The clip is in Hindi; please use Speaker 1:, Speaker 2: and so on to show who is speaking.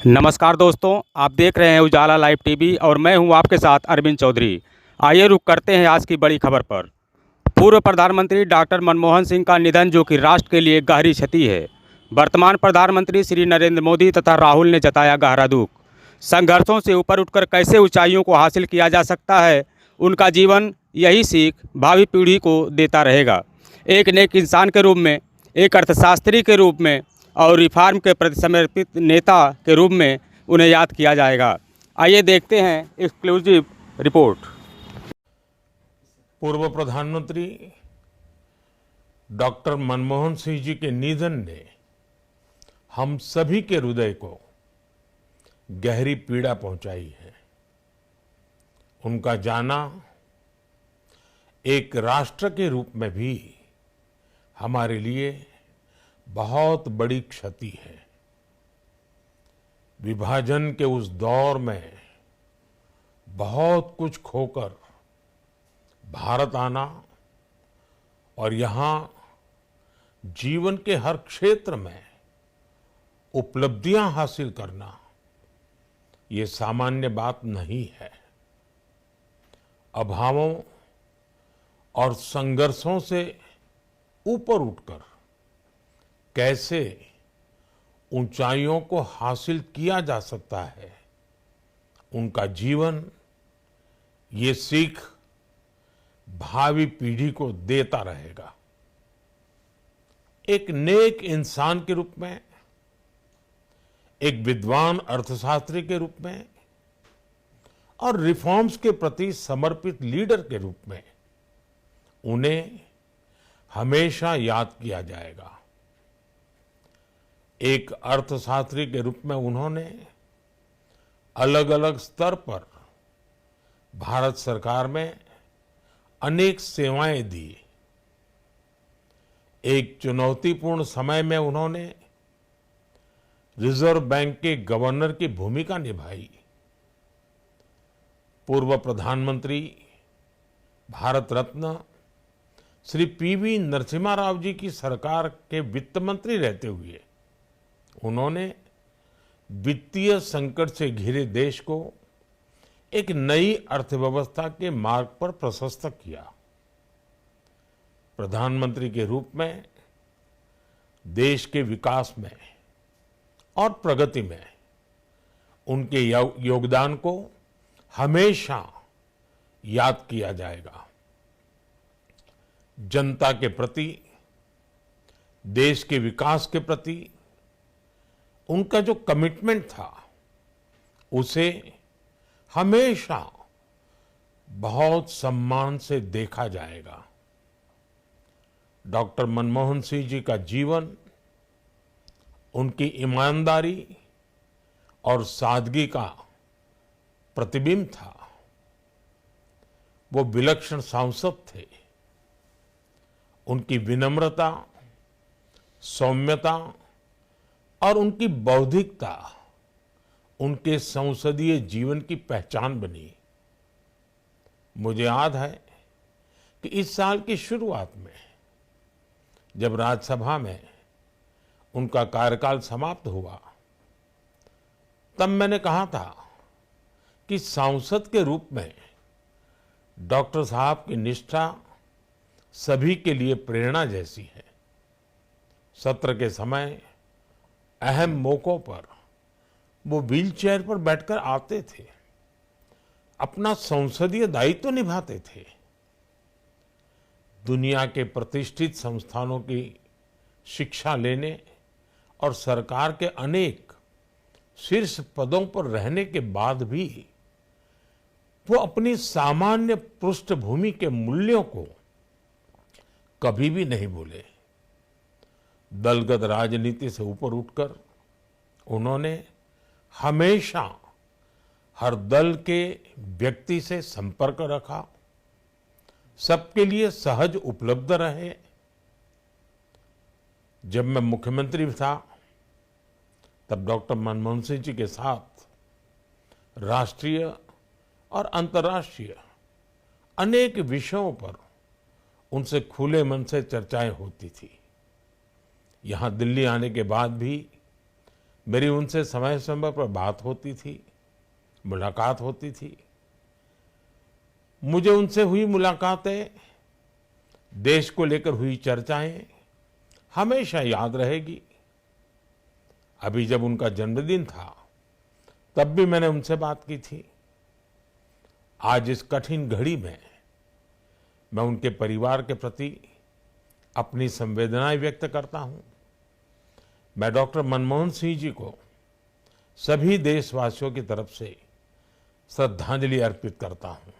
Speaker 1: नमस्कार दोस्तों, आप देख रहे हैं उजाला लाइव टीवी और मैं हूं आपके साथ अरविंद चौधरी। आइए रुक करते हैं आज की बड़ी खबर पर। पूर्व प्रधानमंत्री डॉक्टर मनमोहन सिंह का निधन, जो कि राष्ट्र के लिए गहरी क्षति है। वर्तमान प्रधानमंत्री श्री नरेंद्र मोदी तथा राहुल ने जताया गहरा दुख। संघर्षों से ऊपर उठकर कैसे ऊंचाइयों को हासिल किया जा सकता है, उनका जीवन यही सीख भावी पीढ़ी को देता रहेगा। एक नेक इंसान के रूप में, एक अर्थशास्त्री के रूप में और रिफॉर्म के प्रति समर्पित नेता के रूप में उन्हें याद किया जाएगा। आइए देखते हैं एक्सक्लूसिव रिपोर्ट।
Speaker 2: पूर्व प्रधानमंत्री डॉक्टर मनमोहन सिंह जी के निधन ने हम सभी के हृदय को गहरी पीड़ा पहुंचाई है। उनका जाना एक राष्ट्र के रूप में भी हमारे लिए बहुत बड़ी क्षति है। विभाजन के उस दौर में बहुत कुछ खोकर भारत आना और यहां जीवन के हर क्षेत्र में उपलब्धियां हासिल करना, ये सामान्य बात नहीं है। अभावों और संघर्षों से ऊपर उठकर कैसे ऊंचाइयों को हासिल किया जा सकता है, उनका जीवन ये सीख भावी पीढ़ी को देता रहेगा। एक नेक इंसान के रूप में, एक विद्वान अर्थशास्त्री के रूप में और रिफॉर्म्स के प्रति समर्पित लीडर के रूप में उन्हें हमेशा याद किया जाएगा। एक अर्थशास्त्री के रूप में उन्होंने अलग अलग स्तर पर भारत सरकार में अनेक सेवाएं दी। एक चुनौतीपूर्ण समय में उन्होंने रिजर्व बैंक के गवर्नर की भूमिका निभाई। पूर्व प्रधानमंत्री भारत रत्न श्री पीवी नरसिम्हा राव जी की सरकार के वित्त मंत्री रहते हुए उन्होंने वित्तीय संकट से घिरे देश को एक नई अर्थव्यवस्था के मार्ग पर प्रशस्त किया। प्रधानमंत्री के रूप में देश के विकास में और प्रगति में उनके योगदान को हमेशा याद किया जाएगा। जनता के प्रति, देश के विकास के प्रति उनका जो कमिटमेंट था, उसे हमेशा बहुत सम्मान से देखा जाएगा। डॉक्टर मनमोहन सिंह जी का जीवन उनकी ईमानदारी और सादगी का प्रतिबिंब था। वो विलक्षण सांसद थे। उनकी विनम्रता, सौम्यता और उनकी बौद्धिकता उनके संसदीय जीवन की पहचान बनी। मुझे याद है कि इस साल की शुरुआत में जब राज्यसभा में उनका कार्यकाल समाप्त हुआ, तब मैंने कहा था कि सांसद के रूप में डॉक्टर साहब की निष्ठा सभी के लिए प्रेरणा जैसी है। सत्र के समय अहम मौकों पर वो व्हीलचेयर पर बैठकर आते थे, अपना संसदीय दायित्व निभाते थे। दुनिया के प्रतिष्ठित संस्थानों की शिक्षा लेने और सरकार के अनेक शीर्ष पदों पर रहने के बाद भी वो अपनी सामान्य पृष्ठभूमि के मूल्यों को कभी भी नहीं भूले। दलगत राजनीति से ऊपर उठकर उन्होंने हमेशा हर दल के व्यक्ति से संपर्क रखा, सबके लिए सहज उपलब्ध रहे। जब मैं मुख्यमंत्री था, तब डॉक्टर मनमोहन सिंह जी के साथ राष्ट्रीय और अंतर्राष्ट्रीय अनेक विषयों पर उनसे खुले मन से चर्चाएं होती थी। यहां दिल्ली आने के बाद भी मेरी उनसे समय समय पर बात होती थी, मुलाकात होती थी। मुझे उनसे हुई मुलाकातें, देश को लेकर हुई चर्चाएं हमेशा याद रहेगी। अभी जब उनका जन्मदिन था, तब भी मैंने उनसे बात की थी। आज इस कठिन घड़ी में मैं उनके परिवार के प्रति अपनी संवेदनाएं व्यक्त करता हूं। मैं डॉक्टर मनमोहन सिंह जी को सभी देशवासियों की तरफ से श्रद्धांजलि अर्पित करता हूं।